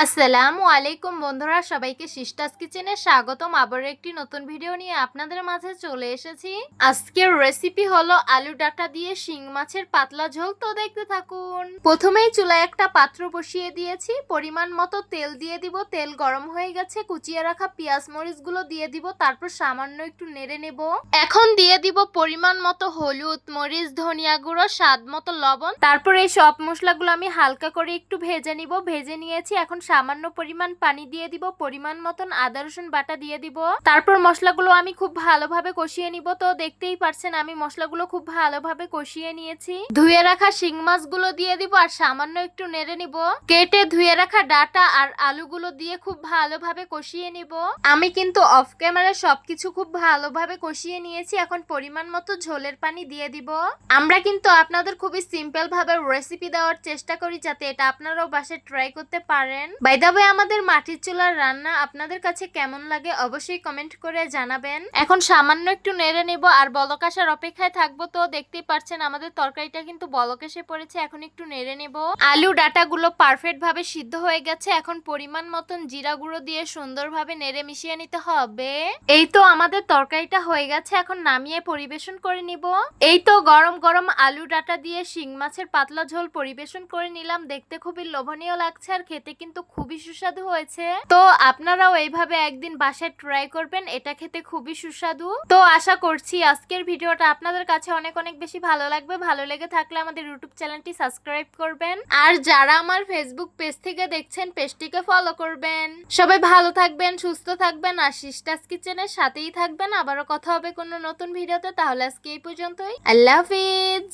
আসসালামু আলাইকুম বন্ধুরা, সবাইকে সিস্টার্স কিচেনে স্বাগতম। আবার একটি নতুন ভিডিও নিয়ে আপনাদের মাঝে চলে এসেছি। আজকের রেসিপি হলো আলু ডাঁটা দিয়ে শিং মাছের পাতলা ঝোল। তো দেখতে থাকুন। প্রথমেই চুলায় একটা পাত্র বসিয়ে দিয়েছি, পরিমাণ মতো তেল দিয়ে দিব। তেল গরম হয়ে গেছে, কুচিয়ে রাখা পেঁয়াজ মরিচ গুলো দিয়ে দিব, তারপর সামান্য একটু নেড়ে নেব। এখন দিয়ে দিব পরিমাণ মতো হলুদ, মরিচ, ধনিয়া গুঁড়ো, স্বাদ মতো লবণ। তারপর এই সব মশলাগুলো আমি হালকা করে একটু ভেজে নিব। ভেজে নিয়েছি, এখন সামান্য পরিমাণ পানি দিয়ে দিব, পরিমাণ মতন আদা রসুন বাটা দিয়ে দিব। তারপর মশলাগুলো আমি খুব ভালোভাবে কষিয়ে নিব। তো দেখতেই পারছেন আমি মশলাগুলো খুব ভালোভাবে কষিয়ে নিয়েছি। ধুয়ে রাখা শিং মাছগুলো দিয়ে দিব আর সামান্য একটু নেড়ে নিব। কেটে ধুয়ে রাখা ডাটা আর আলুগুলো দিয়ে খুব ভালোভাবে কষিয়ে নিব। আমি কিন্তু অফ ক্যামেরায় সবকিছু খুব ভালোভাবে কষিয়ে নিয়েছি। এখন পরিমাণ মতো ঝোলের পানি দিয়ে দিব। আমরা কিন্তু আপনাদের খুবই সিম্পল ভাবে রেসিপি দেওয়ার চেষ্টা করি, যাতে এটা আপনারাও বাসায় ট্রাই করতে পারেন। বাই দ্য ওয়ে, আমাদের মাটির চুলার রান্না আপনাদের কাছে কেমন লাগে অবশ্যই কমেন্ট করে জানাবেন। এখন সামান্য একটু নেড়ে নেব আর বলক আসার অপেক্ষায় থাকবো। তো দেখতেই পাচ্ছেন আমাদের তরকারিটা কিন্তু বলক এসে পড়েছে। এখন একটু নেড়ে নেব। আলু ডাটা গুলো পারফেক্ট ভাবে সিদ্ধ হয়ে গেছে। এখন পরিমাণ মতন জিরা গুঁড়ো দিয়ে সুন্দরভাবে নেড়ে মিশিয়ে নিতে হবে। এই তো আমাদের তরকারিটা হয়ে গেছে, এখন নামিয়ে পরিবেশন করে নিব। এই তো গরম গরম আলু ডাটা দিয়ে শিং মাছের পাতলা ঝোল পরিবেশন করে নিলাম। দেখতে খুবই লোভনীয় লাগছে আর খেতে কিন্তু খুবই সুস্বাদু হয়েছে। তো আপনারাও এইভাবে একদিন বাসায় ট্রাই করবেন, এটা খেতে খুবই সুস্বাদু। তো আশা করছি আজকের ভিডিওটা আপনাদের কাছে অনেক অনেক বেশি ভালো লাগবে। ভালো লেগে থাকলে আমাদের ইউটিউব চ্যানেলটি সাবস্ক্রাইব করবেন, আর যারা আমার ফেসবুক পেজ থেকে দেখছেন পেজটিকে ফলো করবেন। সবাই ভালো থাকবেন, সুস্থ থাকবেন আর সিস্টার্স কিচেনের সাথেই থাকবেন। আবারও কথা হবে কোনো নতুন ভিডিওতে। তাহলে আজকে এই পর্যন্তই। আল্লাহ হাফিজ।